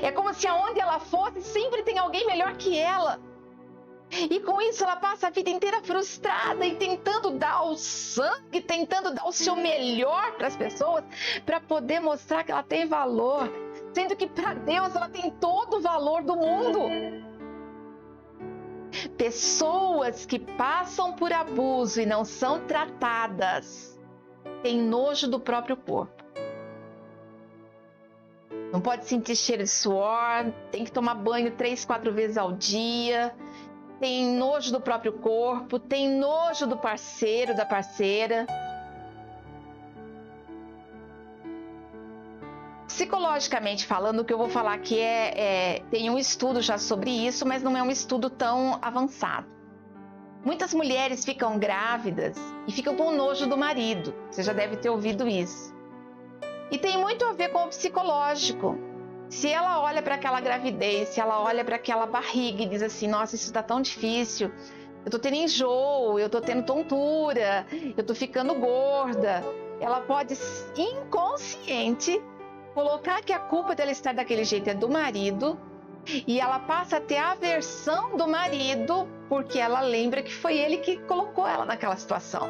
A: É como se aonde ela fosse, sempre tem alguém melhor que ela. E com isso ela passa a vida inteira frustrada e tentando dar o sangue, tentando dar o seu melhor para as pessoas, para poder mostrar que ela tem valor. Sendo que para Deus ela tem todo o valor do mundo. Pessoas que passam por abuso e não são tratadas têm nojo do próprio corpo. Não pode sentir cheiro de suor, tem que tomar banho 3, 4 vezes ao dia, tem nojo do próprio corpo, tem nojo do parceiro, da parceira. Psicologicamente falando, o que eu vou falar aqui tem um estudo já sobre isso, mas não é um estudo tão avançado. Muitas mulheres ficam grávidas e ficam com nojo do marido. Você já deve ter ouvido isso. E tem muito a ver com o psicológico. Se ela olha para aquela gravidez, se ela olha para aquela barriga e diz assim, nossa, isso está tão difícil, eu tô tendo enjoo, eu tô tendo tontura, eu tô ficando gorda, ela pode inconsciente colocar que a culpa dela estar daquele jeito é do marido e ela passa a ter aversão do marido porque ela lembra que foi ele que colocou ela naquela situação.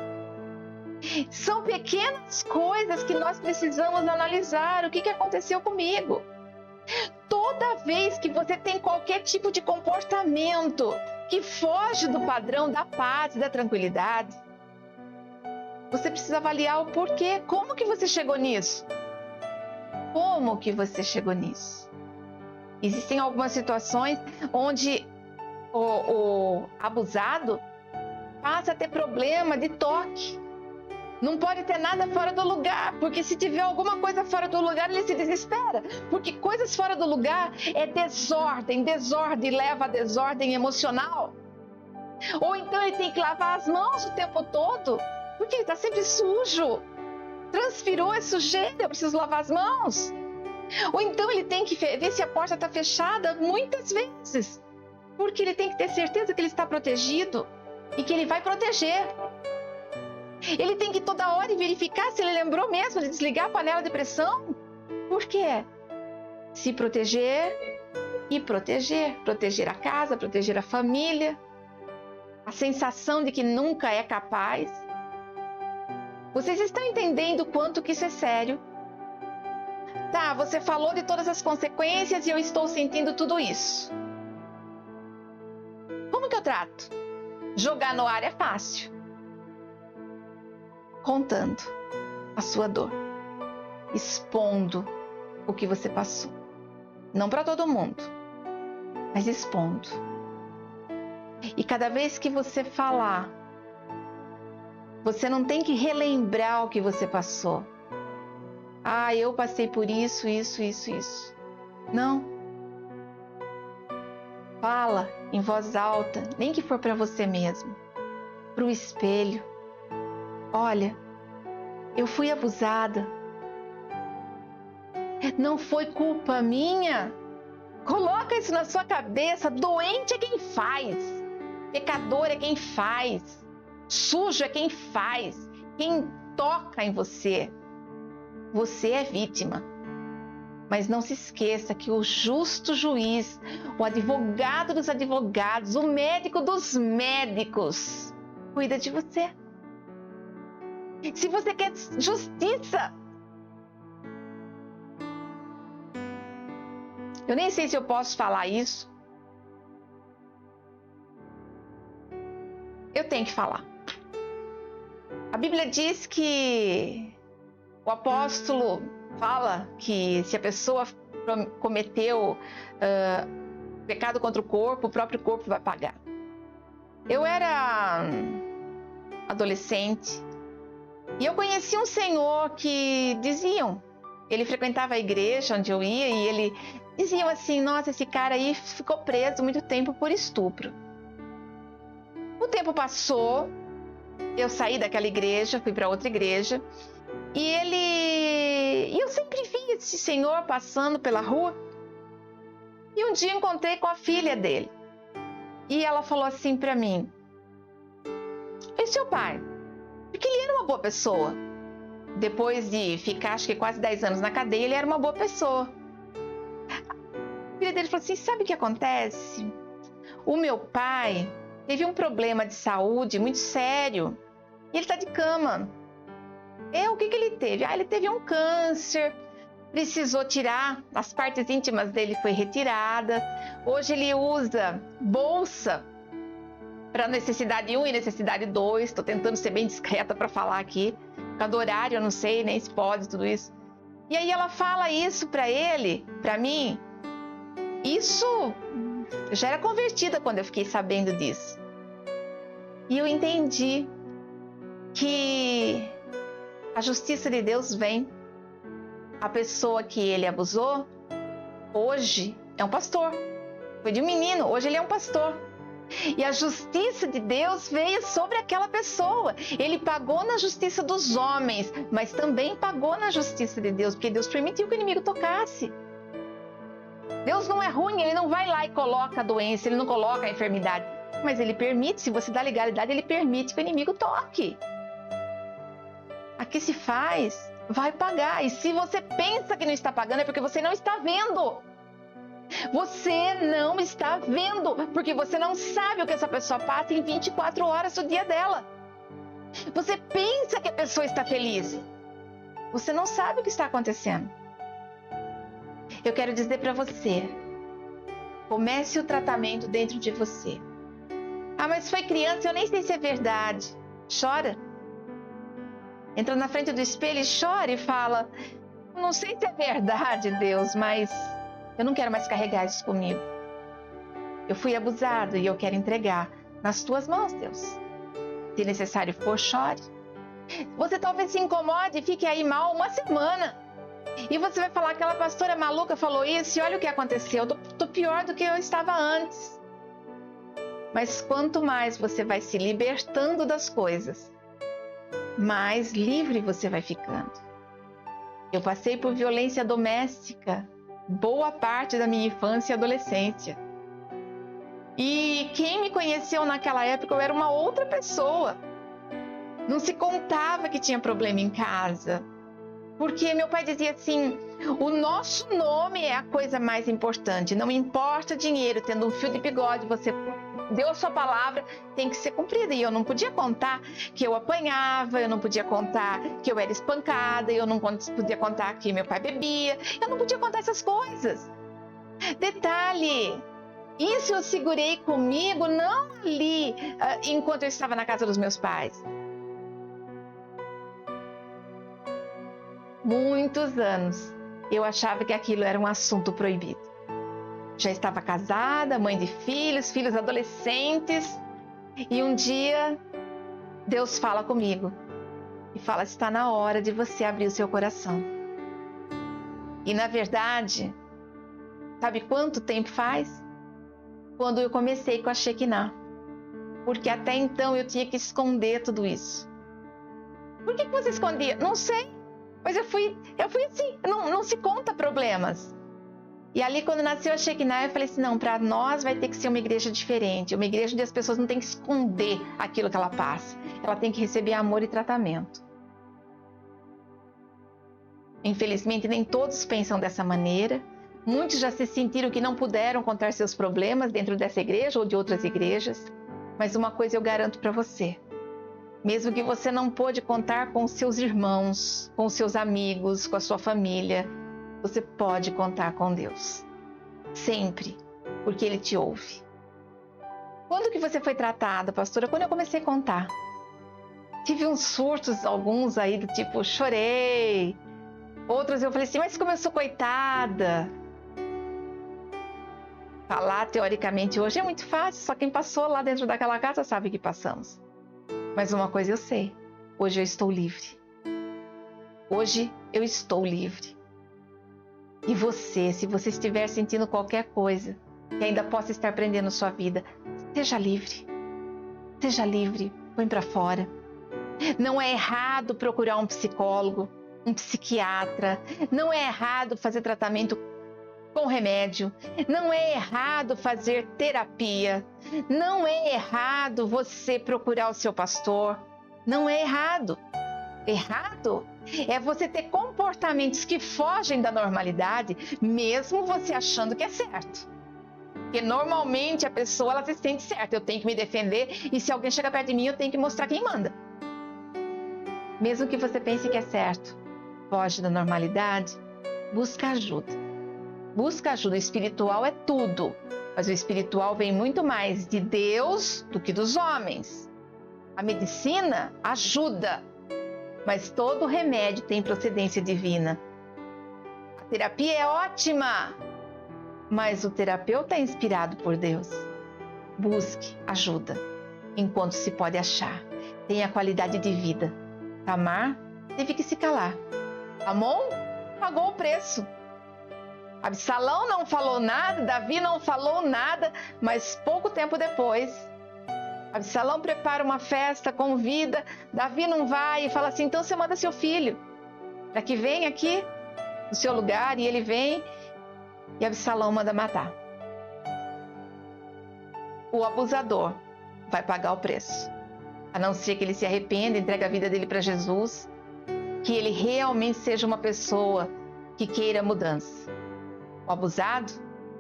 A: São pequenas coisas que nós precisamos analisar. O que aconteceu comigo? Toda vez que você tem qualquer tipo de comportamento que foge do padrão da paz e da tranquilidade, você precisa avaliar o porquê. Como que você chegou nisso? Como que você chegou nisso? Existem algumas situações onde o abusado passa a ter problema de toque. Não pode ter nada fora do lugar, porque se tiver alguma coisa fora do lugar, ele se desespera. Porque coisas fora do lugar é desordem, desordem leva a desordem emocional. Ou então ele tem que lavar as mãos o tempo todo, porque ele está sempre sujo. Transpirou, é sujeira, eu preciso lavar as mãos. Ou então ele tem que ver se a porta está fechada muitas vezes, porque ele tem que ter certeza que ele está protegido e que ele vai proteger. Ele tem que toda hora verificar se ele lembrou mesmo de desligar a panela de pressão. por quê? Se proteger e proteger. Proteger a casa, proteger a família. A sensação de que nunca é capaz. Vocês estão entendendo o quanto que isso é sério? Tá, você falou de todas as consequências e eu estou sentindo tudo isso. Como que eu trato? Jogar no ar é fácil. Contando a sua dor. Expondo o que você passou. Não para todo mundo, mas expondo. E cada vez que você falar, você não tem que relembrar o que você passou. Ah, eu passei por isso. Não. Fala em voz alta, nem que for para você mesmo, para o espelho. Olha, eu fui abusada. Não foi culpa minha. Coloca isso na sua cabeça. Doente é quem faz. Pecador é quem faz. Sujo é quem faz. Quem toca em você. Você é vítima. Mas não se esqueça que o justo juiz, o advogado dos advogados, o médico dos médicos, cuida de você. Se você quer justiça, eu nem sei se eu posso falar isso. Eu tenho que falar. A Bíblia diz que o apóstolo fala que se a pessoa cometeu pecado contra o corpo, o próprio corpo vai pagar. Eu era adolescente e eu conheci um senhor que diziam, ele frequentava a igreja onde eu ia e ele diziam assim, nossa, esse cara aí ficou preso muito tempo por estupro. O tempo passou, eu saí daquela igreja, fui para outra igreja e eu sempre vi esse senhor passando pela rua e um dia encontrei com a filha dele e ela falou assim para mim, e seu pai? Porque ele era uma boa pessoa. Depois de ficar acho que quase 10 anos na cadeia, ele era uma boa pessoa. A filha dele falou assim, sabe o que acontece? O meu pai teve um problema de saúde muito sério e ele está de cama. O que ele teve? Ele teve um câncer, precisou tirar, as partes íntimas dele foi retirada. Hoje ele usa bolsa para necessidade 1 e necessidade 2. Estou tentando ser bem discreta para falar aqui. Por causa do horário, eu não sei nem se pode tudo isso. E aí ela fala isso para ele, para mim. Isso, eu já era convertida quando eu fiquei sabendo disso. E eu entendi que a justiça de Deus vem. A pessoa que ele abusou, hoje é um pastor. Foi de um menino, hoje ele é um pastor. E a justiça de Deus veio sobre aquela pessoa. Ele pagou na justiça dos homens, mas também pagou na justiça de Deus, porque Deus permitiu que o inimigo tocasse. Deus não é ruim, ele não vai lá e coloca a doença, ele não coloca a enfermidade. Mas ele permite, se você dá legalidade, ele permite que o inimigo toque. Aqui se faz, vai pagar. E se você pensa que não está pagando, é porque você não está vendo. Você não está vendo, porque você não sabe o que essa pessoa passa em 24 horas do dia dela. Você pensa que a pessoa está feliz. Você não sabe o que está acontecendo. Eu quero dizer para você, comece o tratamento dentro de você. Ah, mas foi criança, eu nem sei se é verdade. Chora. Entra na frente do espelho e chora e fala, não sei se é verdade, Deus, mas eu não quero mais carregar isso comigo. Eu fui abusado e eu quero entregar nas tuas mãos, Deus. Se necessário for, chore. Você talvez se incomode e fique aí mal uma semana. E você vai falar, aquela pastora maluca falou isso e olha o que aconteceu. Eu tô pior do que eu estava antes. Mas quanto mais você vai se libertando das coisas, mais livre você vai ficando. Eu passei por violência doméstica boa parte da minha infância e adolescência. E quem me conheceu naquela época, eu era uma outra pessoa. Não se contava que tinha problema em casa. Porque meu pai dizia assim, o nosso nome é a coisa mais importante, não importa dinheiro, tendo um fio de bigode, você deu a sua palavra, tem que ser cumprida. E eu não podia contar que eu apanhava, eu não podia contar que eu era espancada, eu não podia contar que meu pai bebia, eu não podia contar essas coisas. Detalhe, isso eu segurei comigo, não ali, enquanto eu estava na casa dos meus pais. Muitos anos eu achava que aquilo era um assunto proibido. Já estava casada, mãe de filhos, filhos adolescentes, e um dia Deus fala comigo e fala: está na hora de você abrir o seu coração. E na verdade, sabe quanto tempo faz? Quando eu comecei com a Shekinah. Porque até então eu tinha que esconder tudo isso. Por que você escondia? Não sei. Mas eu fui assim, não se conta problemas. E ali quando nasceu a Shekinah, eu falei assim, não, para nós vai ter que ser uma igreja diferente, uma igreja onde as pessoas não têm que esconder aquilo que ela passa. Ela tem que receber amor e tratamento. Infelizmente, nem todos pensam dessa maneira. Muitos já se sentiram que não puderam contar seus problemas dentro dessa igreja ou de outras igrejas. Mas uma coisa eu garanto para você. Mesmo que você não pôde contar com os seus irmãos, com os seus amigos, com a sua família, você pode contar com Deus. Sempre, porque Ele te ouve. Quando que você foi tratada, pastora? Quando eu comecei a contar. Tive uns surtos, alguns aí do tipo, chorei. Outros eu falei assim, mas como eu sou coitada. Falar teoricamente hoje é muito fácil, só quem passou lá dentro daquela casa sabe que passamos. Mas uma coisa eu sei, hoje eu estou livre. Hoje eu estou livre. E você, se você estiver sentindo qualquer coisa que ainda possa estar prendendo sua vida, seja livre. Seja livre, põe para fora. Não é errado procurar um psicólogo, um psiquiatra. Não é errado fazer tratamento com remédio. Não é errado fazer terapia. Não é errado você procurar o seu pastor. Não é errado. Errado é você ter comportamentos que fogem da normalidade, mesmo você achando que é certo. Porque normalmente a pessoa ela se sente certa. Eu tenho que me defender e se alguém chega perto de mim, eu tenho que mostrar quem manda. Mesmo que você pense que é certo, foge da normalidade, busca ajuda. Busca ajuda. O espiritual é tudo, mas o espiritual vem muito mais de Deus do que dos homens. A medicina ajuda, mas todo remédio tem procedência divina. A terapia é ótima, mas o terapeuta é inspirado por Deus. Busque ajuda enquanto se pode achar. Tenha qualidade de vida. Tamar teve que se calar. Amon pagou o preço. Absalão não falou nada, Davi não falou nada, mas pouco tempo depois, Absalão prepara uma festa, convida, Davi não vai e fala assim, então você manda seu filho, para que venha aqui no seu lugar, e ele vem e Absalão manda matar. O abusador vai pagar o preço, a não ser que ele se arrependa, entregue a vida dele para Jesus, que ele realmente seja uma pessoa que queira mudança. O abusado,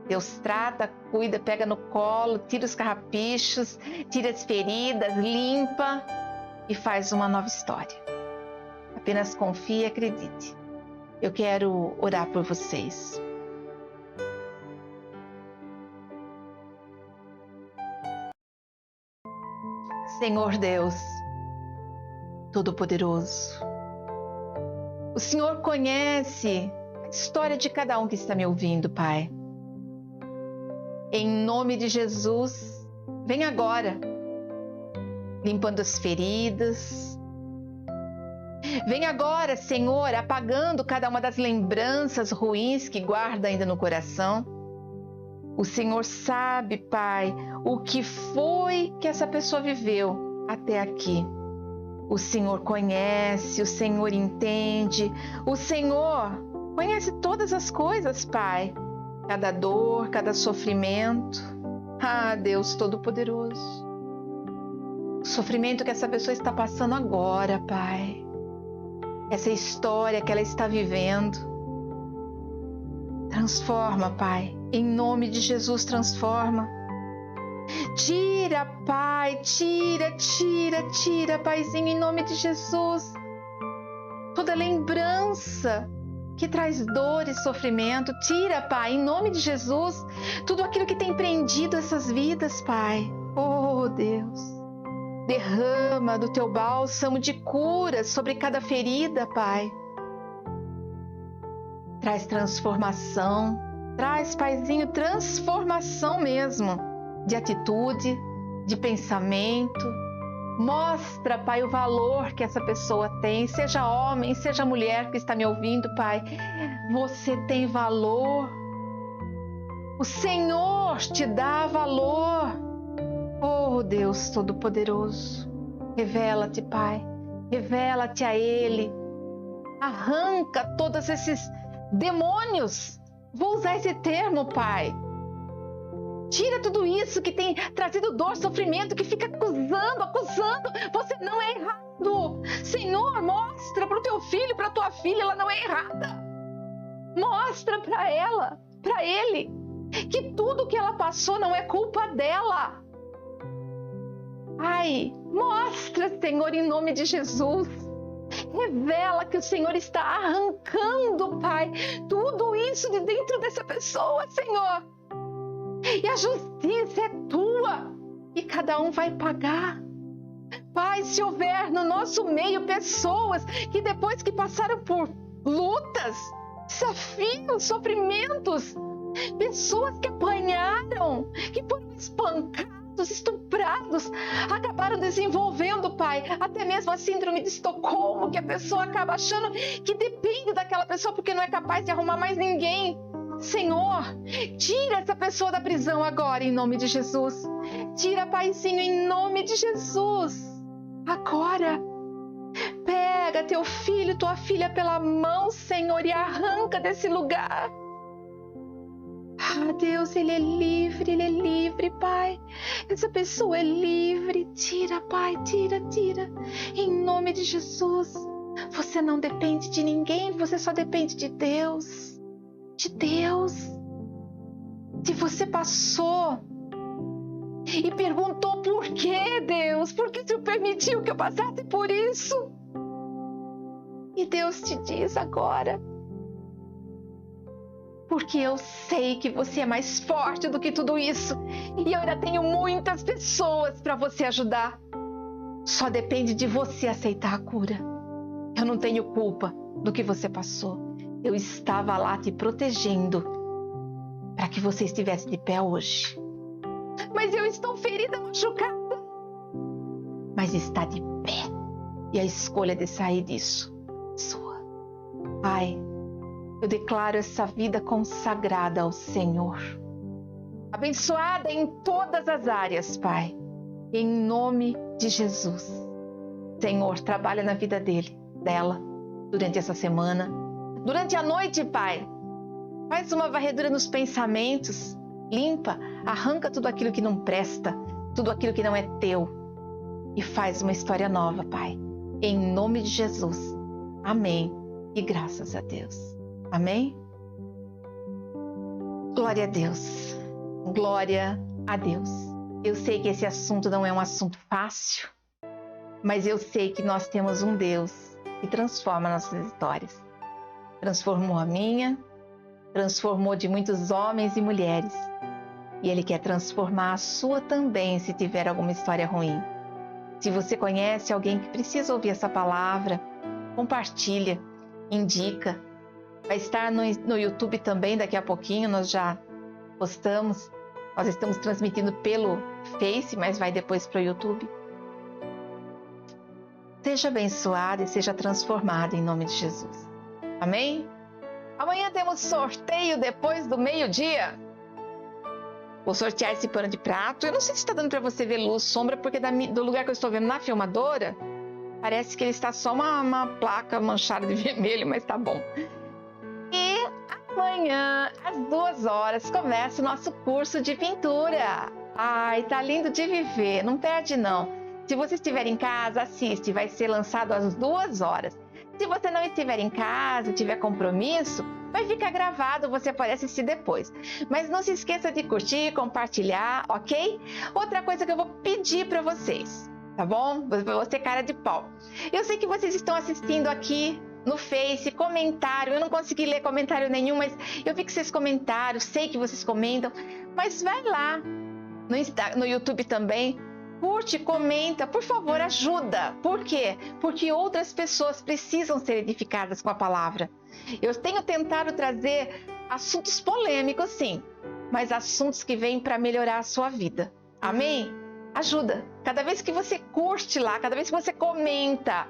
A: Deus trata, cuida, pega no colo, tira os carrapichos, tira as feridas, limpa e faz uma nova história. Apenas confie e acredite. Eu quero orar por vocês. Senhor Deus, Todo-Poderoso, o Senhor conhece a história de cada um que está me ouvindo, Pai. Em nome de Jesus, vem agora, limpando as feridas. Vem agora, Senhor, apagando cada uma das lembranças ruins que guarda ainda no coração. O Senhor sabe, Pai, o que foi que essa pessoa viveu até aqui. O Senhor conhece, o Senhor entende, o Senhor conhece todas as coisas, Pai. Cada dor, cada sofrimento. Ah, Deus Todo-Poderoso. O sofrimento que essa pessoa está passando agora, Pai. essa história que ela está vivendo. Transforma, Pai. Em nome de Jesus, transforma. Tira, Pai, tira, Paizinho, em nome de Jesus. Toda lembrança que traz dor e sofrimento, tira, Pai, em nome de Jesus. Tudo aquilo que tem prendido essas vidas, Pai. Oh, Deus. Derrama do teu bálsamo de cura sobre cada ferida, Pai. Traz transformação. Traz, Paizinho, transformação mesmo. De atitude, de pensamento. Mostra, Pai, o valor que essa pessoa tem, seja homem, seja mulher que está me ouvindo, Pai. Você tem valor. O Senhor te dá valor. Oh, Deus Todo-Poderoso, revela-te, Pai. Revela-te a Ele. Arranca todos esses demônios. Vou usar esse termo, Pai. Tira tudo isso que tem trazido dor, sofrimento, que fica acusando. Você não é errado. Senhor, mostra para o teu filho, para a tua filha, ela não é errada. Mostra para ela, para ele, que tudo que ela passou não é culpa dela. Ai, mostra, Senhor, em nome de Jesus. Revela que o Senhor está arrancando, Pai, tudo isso de dentro dessa pessoa, Senhor. E a justiça é tua. E cada um vai pagar. Pai, se houver no nosso meio pessoas que depois que passaram por lutas, desafios, sofrimentos, pessoas que apanharam, que foram espancados, estuprados, acabaram desenvolvendo, Pai, até mesmo a síndrome de Estocolmo, que a pessoa acaba achando que depende daquela pessoa porque não é capaz de arrumar mais ninguém. Senhor, tira essa pessoa da prisão agora, em nome de Jesus. Tira, Paizinho, em nome de Jesus. Agora, pega teu filho, tua filha pela mão, Senhor, e arranca desse lugar. Ah, Deus, ele é livre, Pai. Essa pessoa é livre. Tira, Pai, tira. Em nome de Jesus. Você não depende de ninguém, você só depende de Deus. De Deus. Se você passou e perguntou por que, Deus, por que o Senhor permitiu que eu passasse por isso? E Deus te diz agora, porque eu sei que você é mais forte do que tudo isso e eu ainda tenho muitas pessoas para você ajudar. Só depende de você aceitar a cura. Eu não tenho culpa do que você passou. Eu estava lá te protegendo para que você estivesse de pé hoje. Mas eu estou ferida, machucada. Mas está de pé. E a escolha de sair disso é sua. Pai, eu declaro essa vida consagrada ao Senhor. Abençoada em todas as áreas, Pai. Em nome de Jesus. Senhor, trabalha na vida dela, durante essa semana. Durante a noite, Pai, faz uma varredura nos pensamentos, limpa, arranca tudo aquilo que não presta, tudo aquilo que não é teu e faz uma história nova, Pai. Em nome de Jesus. Amém. E graças a Deus. Amém? Glória a Deus. Glória a Deus. Eu sei que esse assunto não é um assunto fácil, mas eu sei que nós temos um Deus que transforma nossas histórias. Transformou a minha, transformou de muitos homens e mulheres. E Ele quer transformar a sua também, se tiver alguma história ruim. Se você conhece alguém que precisa ouvir essa palavra, compartilha, indica. Vai estar no YouTube também daqui a pouquinho, nós já postamos. Nós estamos transmitindo pelo Face, mas vai depois para o YouTube. Seja abençoado e seja transformado em nome de Jesus. Amém? Amanhã temos sorteio depois do meio-dia. Vou sortear esse pano de prato. Eu não sei se está dando para você ver luz, sombra, porque do lugar que eu estou vendo na filmadora, parece que ele está só uma placa manchada de vermelho, mas tá bom. E amanhã, às 2 horas, começa o nosso curso de pintura. Ai, tá lindo de viver, não perde não. Se você estiver em casa, assiste, vai ser lançado às 2 horas. Se você não estiver em casa, tiver compromisso, vai ficar gravado, você pode assistir depois. Mas não se esqueça de curtir, compartilhar, ok? Outra coisa que eu vou pedir para vocês, tá bom? Você cara de pau. Eu sei que vocês estão assistindo aqui no Face, comentário. Eu não consegui ler comentário nenhum, mas eu vi que vocês comentaram, sei que vocês comentam. Mas vai lá no YouTube também. Curte, comenta, por favor, ajuda. Por quê? Porque outras pessoas precisam ser edificadas com a palavra. Eu tenho tentado trazer assuntos polêmicos, sim, mas assuntos que vêm para melhorar a sua vida. Amém? Ajuda. Cada vez que você curte lá, cada vez que você comenta,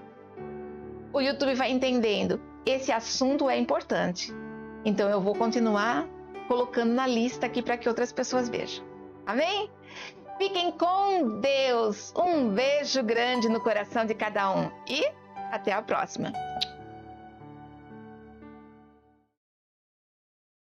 A: o YouTube vai entendendo. Esse assunto é importante. Então eu vou continuar colocando na lista aqui para que outras pessoas vejam. Amém? Fiquem com Deus. Um beijo grande no coração de cada um. E até a próxima.